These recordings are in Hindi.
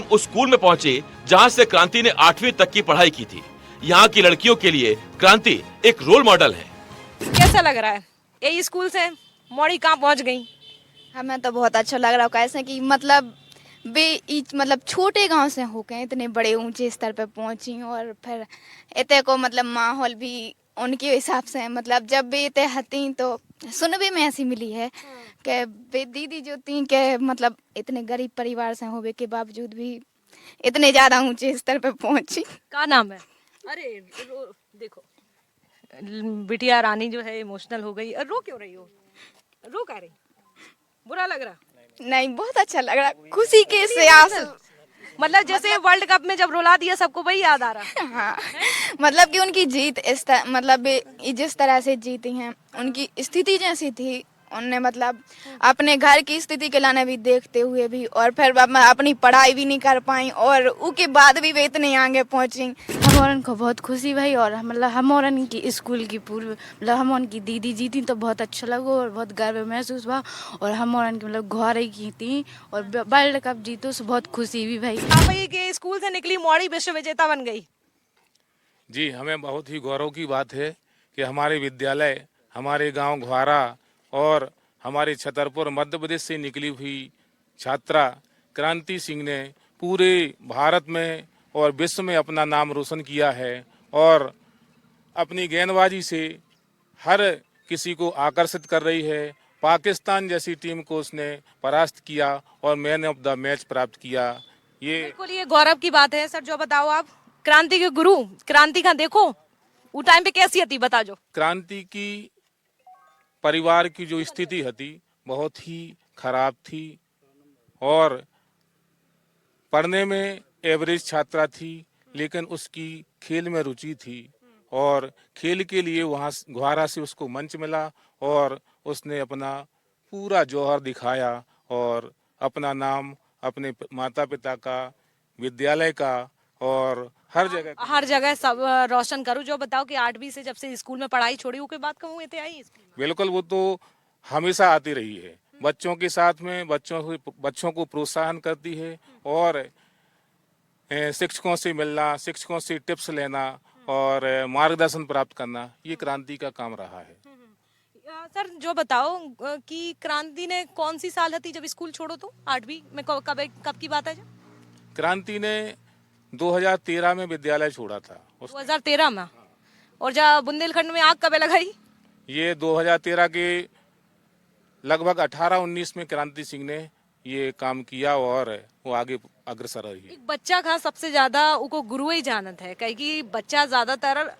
उस स्कूल में पहुंचे जहां से क्रांति ने 8वीं तक की पढ़ाई की थी। यहाँ की लड़कियों के लिए क्रांति एक रोल मॉडल है। कैसा लग रहा है? यही स्कूल से मौड़ी कहाँ पहुंच गई? हमें तो बहुत अच्छा लग रहा है, कैसे कि मतलब मतलब छोटे गांव से होकर इतने बड़े ऊंचे स्तर पे पहुंची, और फिर इतने को मतलब माहौल भी उनके हिसाब से है। मतलब जब भी इतने हती तो सुन भी में ऐसी मिली है कि वे दीदी जो थी के मतलब इतने गरीब परिवार से होने के बावजूद भी इतने ज्यादा ऊंचे स्तर पे पहुंची। क्या नाम है? अरे देखो, बिटिया रानी जो है इमोशनल हो गई। रो क्यों रही हो? रो क्या रही? बुरा लग रहा? नहीं, बहुत अच्छा लग रहा, खुशी के से आंसू। मतलब जैसे वर्ल्ड कप में जब रुला दिया सबको वही याद आ रहा। हाँ, मतलब कि उनकी जीत मतलब जिस तरह से जीती हैं, उनकी स्थिति जैसी थी, उनने मतलब अपने घर की स्थिति के लाने भी देखते हुए भी, और फिर अपनी पढ़ाई भी नहीं कर पाई, और उसके बाद भी वे इतने आगे पहुंची। हम को बहुत खुशी भाई, और मतलब हम की स्कूल की पूर्व मतलब हम की दीदी जीती तो बहुत अच्छा लगा और बहुत गर्व महसूस हुआ, और हम की मतलब घर की थी और वर्ल्ड कप जीतो तो बहुत खुशी भी भाई। आप ही के स्कूल से निकली मौड़ी विश्व विजेता बन गई। जी, हमें बहुत ही गौरव की बात है कि हमारे विद्यालय, हमारे गांव घ्वारा और हमारे छतरपुर मध्य प्रदेश से निकली हुई छात्रा क्रांति सिंह ने पूरे भारत में और विश्व में अपना नाम रोशन किया है, और अपनी गेंदबाजी से हर किसी को आकर्षित कर रही है। पाकिस्तान जैसी टीम को उसने परास्त किया और मैन ऑफ द मैच प्राप्त किया। बिल्कुल, ये गौरव की बात है। सर जो बताओ आप, क्रांति के गुरु क्रांति का देखो वो टाइम पे कैसी थी, बता जो। क्रांति की परिवार की जो स्थिति थी बहुत ही खराब थी, और पढ़ने में एवरेज छात्रा थी, लेकिन उसकी खेल में रुचि थी, और खेल के लिए वहाँ घ्वारा से उसको मंच मिला और उसने अपना पूरा जौहर दिखाया, और अपना नाम अपने माता पिता का, विद्यालय का और हर जगह सब रोशन करूँ। जो बताओ कि 8वीं से जब से स्कूल में पढ़ाई छोड़ी उसके बाद कहूँ इतने आई स्कूल में? बिल्कुल, वो तो हमेशा आती रही है। बच्चों के साथ में बच्चों को प्रोत्साहन करती है, और शिक्षकों से मिलना, शिक्षकों से टिप्स लेना और मार्गदर्शन प्राप्त करना, ये क्रांति का काम रहा है। सर जो बताओ कि क्रांति ने कौन सी साल थी जब स्कूल छोड़ो तो 8वीं में? कब की बात है? जब क्रांति ने 2013 में विद्यालय छोड़ा था। 2013 में? और जब बुंदेलखंड में आग कब लगाई? ये 2013 के लगभग 18-19 में क्रांति सिंह ने ये काम किया, और वो आगे अग्रसर रही। एक बच्चा का सबसे ज्यादा उनको गुरु ही जानत है, कहीं कि बच्चा ज्यादातर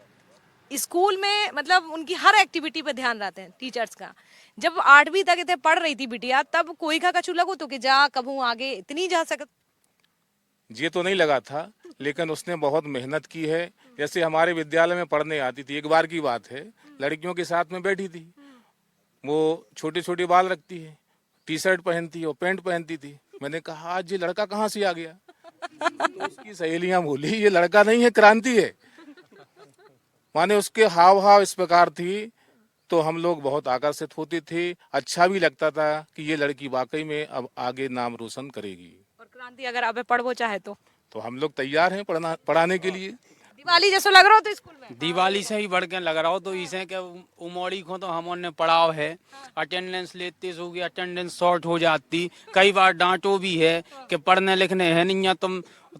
स्कूल में मतलब उनकी हर एक्टिविटी पे ध्यान रहते हैं टीचर्स का। जब 8वीं तक इतने पढ़ रही थी बिटिया, तब कोई का कछु लगो तो कि जा कबू आगे इतनी जा सकत? ये तो नहीं लगा था, लेकिन उसने बहुत मेहनत की है। जैसे हमारे विद्यालय में पढ़ने आती थी, एक बार की बात है, लड़कियों के साथ में बैठी थी, वो छोटे छोटे बाल रखती है, टी शर्ट पहनती और पैंट पहनती थी। मैंने कहा आज ये लड़का कहाँ से आ गया? तो उसकी सहेलियां बोली ये लड़का नहीं है, क्रांति है। माने उसके हाव भाव इस प्रकार थी, तो हम लोग बहुत आकर्षित होते थे। अच्छा भी लगता था कि ये लड़की वाकई में अब आगे नाम रोशन करेगी। और क्रांति अगर अब पढ़वो चाहे तो हम लोग तैयार हैं पढ़ाने के लिए। दिवाली जैसो लग रहा हो तो स्कूल में? दिवाली से ही बढ़ के लग रहा हो, तो इसे के उमौड़ी को तो हमने पढ़ाओ है। अटेंडेंस लेते होगी, अटेंडेंस शॉर्ट हो जाती, कई बार डांटो भी है कि पढ़ने लिखने है नहीं,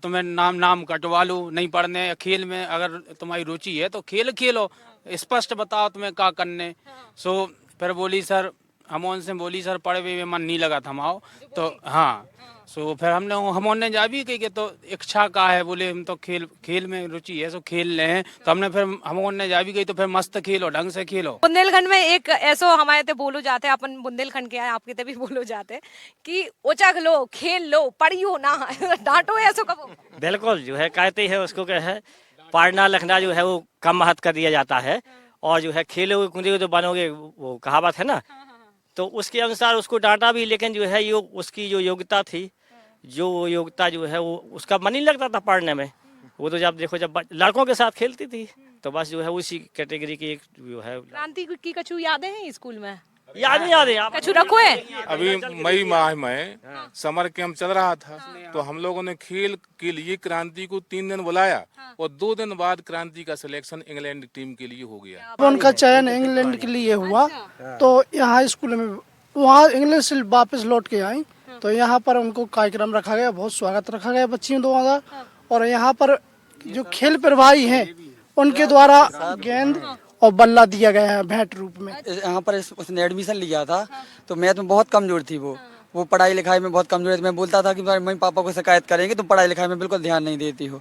तुम्हें नाम कटवा लो, नहीं पढ़ने खेल में अगर तुम्हारी रुचि है तो खेलो, स्पष्ट बताओ तुम्हें क्या करने। सो फिर बोली सर, हम उनसे बोली सर पढ़े में मन नहीं लगा था माओ, तो हाँ। सो फिर हमने जा भी कही कि तो इच्छा का है, बोले हम तो खेल में रुचि है, सो खेल रहे हैं। तो हमने फिर हमने जा भी गई, तो फिर मस्त खेलो, ढंग से खेलो। बुंदेलखंड में एक ऐसो हमारे ते बोलो जाते, अपन बुंदेलखंड के हैं, आपके ते भी बोलो जाते कि उचक लो, खेल लो, पढ़ियो ना डांटो ऐसो कब? बिल्कुल, जो है कहते हैं उसको क्या है, पढ़ना लिखना जो है वो कम महत्व कर दिया जाता है, और जो है खेलोगे कूदोगे तो बनोगे, वो कहावत है ना। तो उसके अनुसार उसको डांटा भी, लेकिन जो है उसकी जो योग्यता थी, जो योग्यता जो है वो उसका मन नहीं लगता था पढ़ने में। वो तो जब देखो जब लड़कों के साथ खेलती थी, तो बस जो है उसी कैटेगरी की एक जो है। क्रांति की कछु यादें हैं स्कूल में? याद नहीं याद है आप कछु रखो है अभी मई माह में समर कैंप चल रहा था, तो हम लोगों ने खेल के लिए क्रांति को 3 दिन बुलाया और 2 दिन बाद क्रांति का सिलेक्शन इंग्लैंड टीम के लिए हो गया। उनका चयन इंग्लैंड के लिए हुआ, तो यहाँ स्कूल में वहाँ इंग्लैंड से वापस लौट के आई, तो यहाँ पर उनको कार्यक्रम रखा गया, बहुत स्वागत रखा गया बच्चियों द्वारा। और यहाँ पर जो खेल प्रभारी हैं उनके द्वारा गेंद और बल्ला दिया गया है भेंट रूप में। यहाँ पर उसने एडमिशन लिया था तो मैथ में बहुत कमजोर थी, वो पढ़ाई लिखाई में बहुत कमजोर थी। मैं बोलता था कि मम्मी पापा को शिकायत करेंगे, तुम पढ़ाई लिखाई में बिल्कुल ध्यान नहीं देती हो।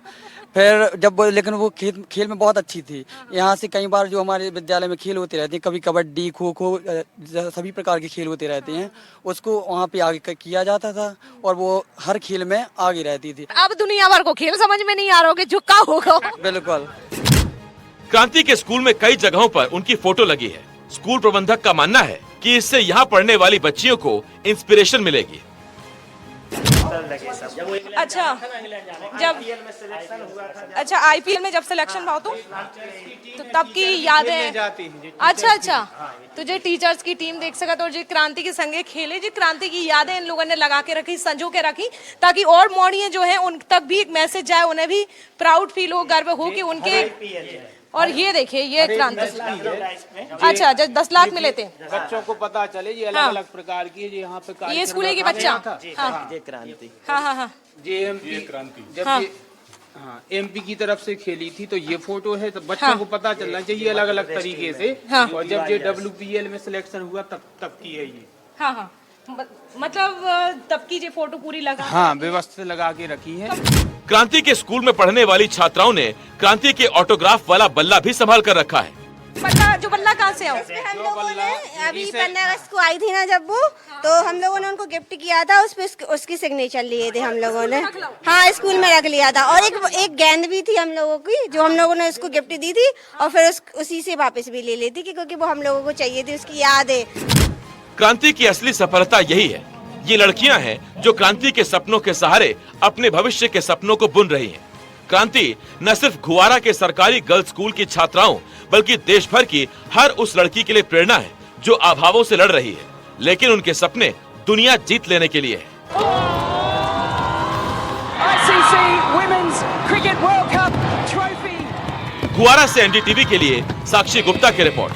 फिर जब लेकिन वो खेल में बहुत अच्छी थी। यहाँ से कई बार जो हमारे विद्यालय में खेल होते रहते हैं, कभी कबड्डी खो खो सभी प्रकार के खेल होते रहते हैं, उसको वहाँ पे आगे किया जाता था और वो हर खेल में आगे रहती थी। अब दुनिया भर को खेल समझ में नहीं आ रहा होगा, झुका होगा। बिल्कुल। क्रांति के स्कूल में कई जगहों पर उनकी फोटो लगी है। स्कूल प्रबंधक का मानना है कि इससे यहाँ पढ़ने वाली बच्चियों को इंस्पिरेशन मिलेगी। अच्छा, जब आईपीएल में जब सिलेक्शन हुआ तो तब की यादें। अच्छा, तो जो टीचर्स की टीम देख सका तो जो क्रांति के संगे खेले, जो क्रांति की यादें इन लोगों ने लगा के रखी, संजो के रखी, ताकि और मॉडलियां जो है उन तक भी एक मैसेज जाए, उन्हें भी प्राउड फील हो, गर्व हो कि उनके। और ये देखिए, ये क्रांति। अच्छा, जब 10 लाख मिले थे, बच्चों को पता चले ये अलग अलग प्रकार की है। यहाँ पे ये स्कूल के बच्चा। हाँ, ये क्रांति जब एमपी की तरफ से खेली थी, तो ये फोटो है, तो बच्चों को पता चलना चाहिए अलग अलग तरीके से। और जब ये WPL में सिलेक्शन हुआ तब की है ये। हाँ, मतलब तब की ये फोटो पूरी लगा। हाँ, व्यवस्थित लगा के रखी है। क्रांति के स्कूल में पढ़ने वाली छात्राओं ने क्रांति के ऑटोग्राफ वाला बल्ला भी संभाल कर रखा है। बल्ला कहाँ से आओ? हम लोगों ने अभी 15 अगस्त को आई थी ना जब वो, तो हम लोगों ने उनको गिफ्ट किया था, उस पे उसकी सिग्नेचर लिए थे हम लोगों ने। हाँ, स्कूल में रख लिया था। और एक गेंद भी थी हम लोगों की, जो हम लोगों ने उसको गिफ्ट दी थी, और फिर उसी से वापस भी ले ली थी, क्योंकि वो हम लोगों को चाहिए थी, उसकी याद है। क्रांति की असली सफलता यही है। ये लड़कियां हैं जो क्रांति के सपनों के सहारे अपने भविष्य के सपनों को बुन रही हैं। क्रांति न सिर्फ गुवारा के सरकारी गर्ल्स स्कूल की छात्राओं, बल्कि देश भर की हर उस लड़की के लिए प्रेरणा है जो अभावों से लड़ रही है, लेकिन उनके सपने दुनिया जीत लेने के लिए है। गुवारा से NDTV के लिए साक्षी गुप्ता की रिपोर्ट।